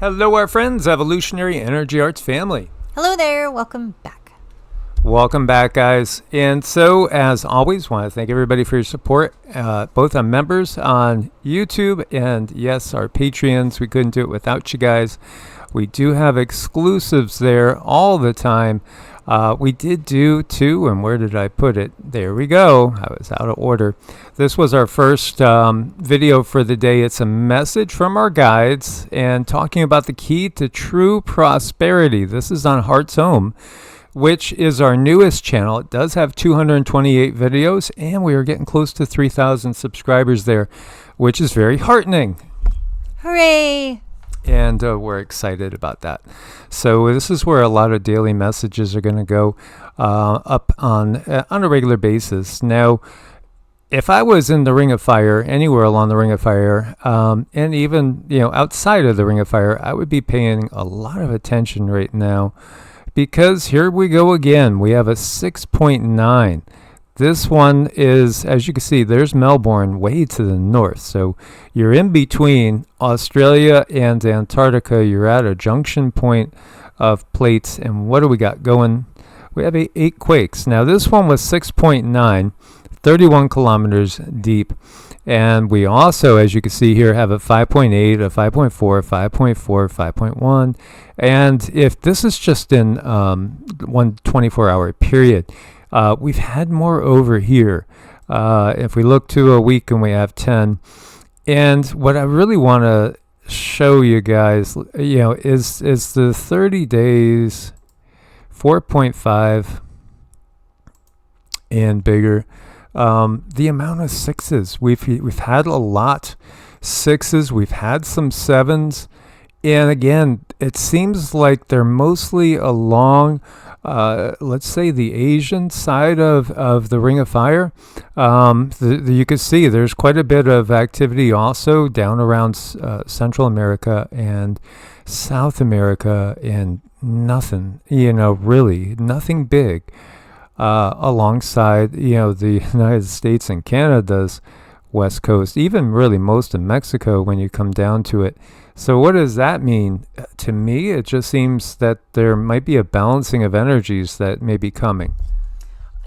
Hello, our friends, Evolutionary Energy Arts family. Hello there. Welcome back. Welcome back, guys. And so, as always, want to thank everybody for your support, both on members on YouTube and, yes, our Patreons. We couldn't do it without you guys. We do have exclusives there all the time. We did do two, and where did I put it? There we go. I was out of order. This was our first video for the day. It's a message from our guides and talking about the key to true prosperity. This is on Heart's Home, which is our newest channel. It does have 228 videos, and we are getting close to 3,000 subscribers there, which is very heartening. Hooray! And we're excited about that. So this is where a lot of daily messages are going to go up on a regular basis. Now, if I was in the Ring of Fire, anywhere along the Ring of Fire, and even outside of the Ring of Fire, I would be paying a lot of attention right now, because here we go again. We have a 6.9. This one is, as you can see, there's Melbourne way to the north. So you're in between Australia and Antarctica. You're at a junction point of plates. And what do we got going? We have 8 quakes. Now, this one was 6.9, 31 kilometers deep. And we also, as you can see here, have a 5.8, a 5.4, 5.4, 5.1. And if this is just in one 24-hour period, we've had more over here. If we look to a week and we have 10. And what I really want to show you guys, is the 30 days, 4.5 and bigger. The amount of sixes. We've had a lot sixes. We've had some sevens. And again, it seems like they're mostly along let's say the Asian side of the Ring of Fire. You can see there's quite a bit of activity also down around Central America and South America, and nothing, really nothing big alongside, the United States and Canada's West Coast, even really most of Mexico when you come down to it. So what does that mean? To me, it just seems that there might be a balancing of energies that may be coming.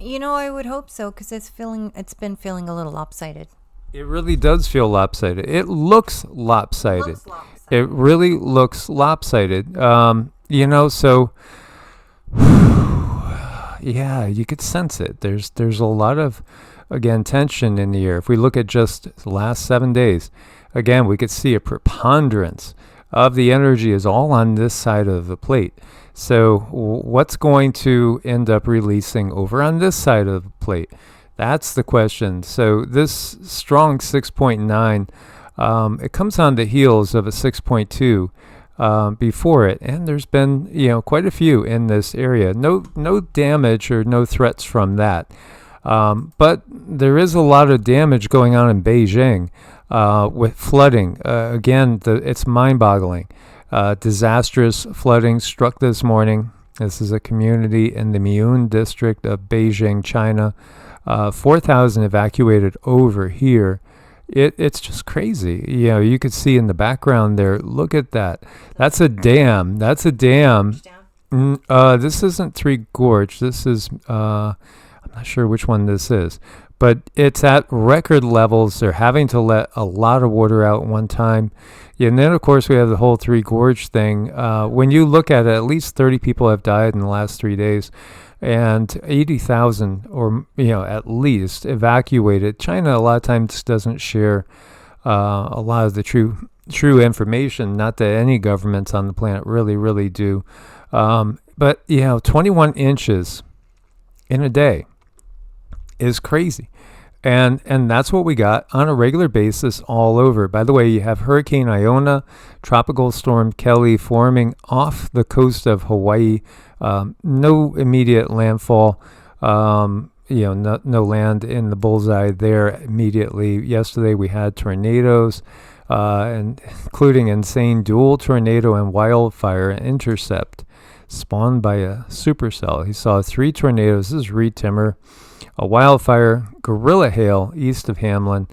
I would hope so, because it's been feeling a little lopsided. It really does feel lopsided. It looks lopsided. It really looks lopsided. So yeah, you could sense it. There's a lot of, again, tension in the air. If we look at just the last 7 days, again, we could see a preponderance of the energy is all on this side of the plate. So what's going to end up releasing over on this side of the plate? That's the question. So this strong 6.9, it comes on the heels of a 6.2 before it. And there's been, quite a few in this area. No damage or no threats from that. But there is a lot of damage going on in Beijing. With flooding, again, it's mind-boggling. Disastrous flooding struck this morning. This is a community in the Miun district of Beijing, China. 4,000 evacuated over here. It's just crazy. You could see in the background there. Look at that. That's a dam. That's a dam. This isn't Three Gorge. This is, I'm not sure which one this is. But it's at record levels. They're having to let a lot of water out at one time. And then, of course, we have the whole Three Gorge thing. When you look at it, at least 30 people have died in the last 3 days. And 80,000 or, at least evacuated. China a lot of times doesn't share a lot of the true information. Not that any governments on the planet really do. But, 21 inches in a day is crazy. And that's what we got on a regular basis all over. By the way, you have Hurricane Iona, Tropical Storm Kelly forming off the coast of Hawaii. No immediate landfall. No land in the bullseye there immediately. Yesterday we had tornadoes, and including insane dual tornado and wildfire intercept spawned by a supercell. He saw 3 tornadoes. This is Reed Timmer. A wildfire, guerrilla hail east of Hamlin.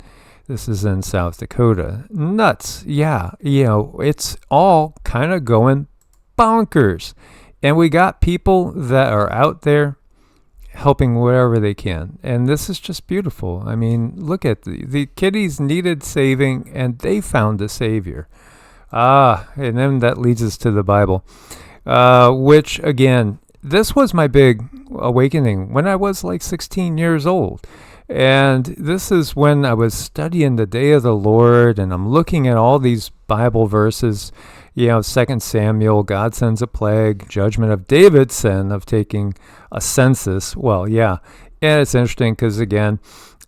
This is in South Dakota. Nuts. Yeah, it's all kind of going bonkers. And we got people that are out there helping wherever they can. And this is just beautiful. I mean, look at the kiddies needed saving, and they found a savior. And then that leads us to the Bible, which, again, this was my big awakening when I was like 16 years old. And this is when I was studying the day of the Lord, and I'm looking at all these Bible verses, 2 Samuel, God sends a plague, judgment of David's sin of taking a census. Well, yeah. And it's interesting because, again,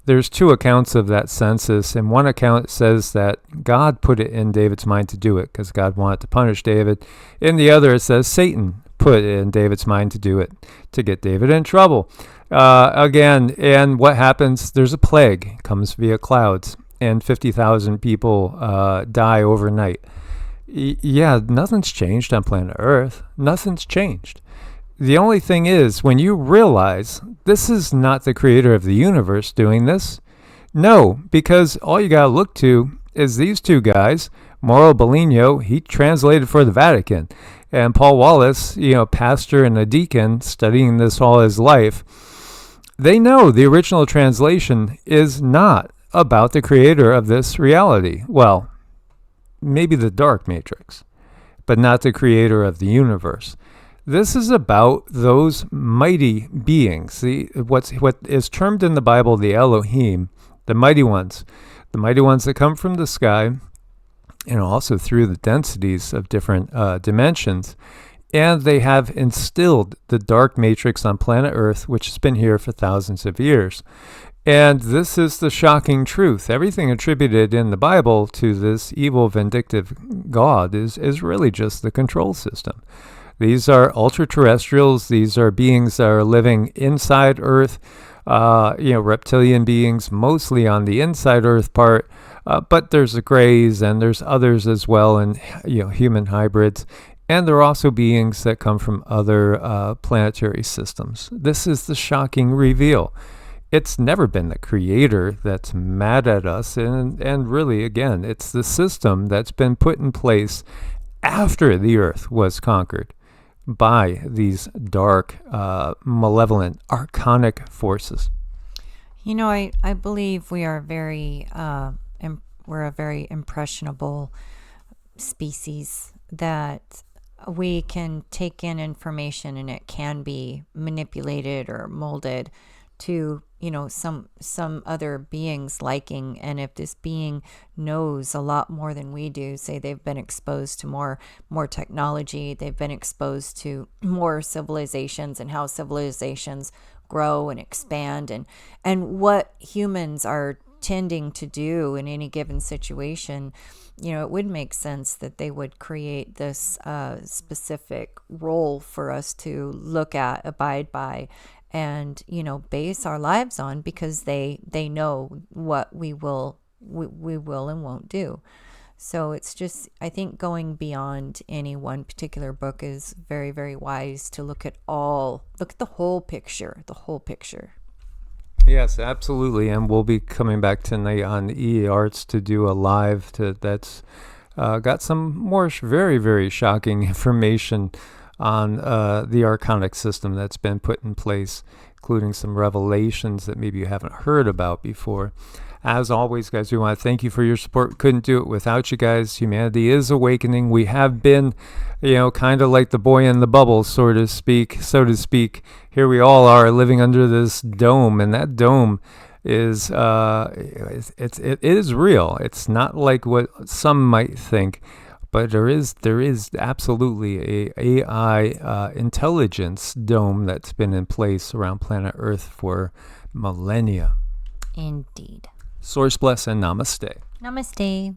there's two accounts of that census. And one account says that God put it in David's mind to do it because God wanted to punish David. In the other, it says Satan put it in David's mind to do it to get David in trouble. Again, and what happens? There's a plague, comes via clouds, and 50,000 people die overnight. Yeah, nothing's changed on planet Earth. Nothing's changed. The only thing is, when you realize this is not the creator of the universe doing this, no, because all you got to look to is these two guys. Mauro Bellino, he translated for the Vatican. And Paul Wallace, pastor and a deacon studying this all his life, they know the original translation is not about the creator of this reality. Well, maybe the dark matrix, but not the creator of the universe. This is about those mighty beings, what is termed in the Bible the Elohim, the mighty ones that come from the sky, also through the densities of different dimensions. And they have instilled the dark matrix on planet Earth, which has been here for thousands of years. And this is the shocking truth. Everything attributed in the Bible to this evil, vindictive God is really just the control system. These are ultra-terrestrials. These are beings that are living inside Earth, reptilian beings, mostly on the inside Earth part. But there's the Greys, and there's others as well, and human hybrids. And there are also beings that come from other planetary systems. This is the shocking reveal. It's never been the creator that's mad at us. And really, again, it's the system that's been put in place after the Earth was conquered by these dark, malevolent, archonic forces. I believe we are we're a very impressionable species that we can take in information and it can be manipulated or molded to some other being's liking. And if this being knows a lot more than we do, say they've been exposed to more technology, they've been exposed to more civilizations and how civilizations grow and expand, and what humans are tending to do in any given situation, it would make sense that they would create this specific role for us to look at, abide by, and base our lives on, because they know what we will and won't do. So it's just, I think, going beyond any one particular book is very, very wise to look at the whole picture. Yes, absolutely. And we'll be coming back tonight on EA Arts to do a live that's got some more very, very shocking information on the Archonic system that's been put in place, including some revelations that maybe you haven't heard about before. As always, guys, we want to thank you for your support. We couldn't do it without you guys. Humanity is awakening. We have been, kind of like the boy in the bubble, so to speak. Here we all are living under this dome, and that dome is it is real. It's not like what some might think, but there is absolutely a AI intelligence dome that's been in place around planet Earth for millennia. Indeed. Source bless and namaste. Namaste.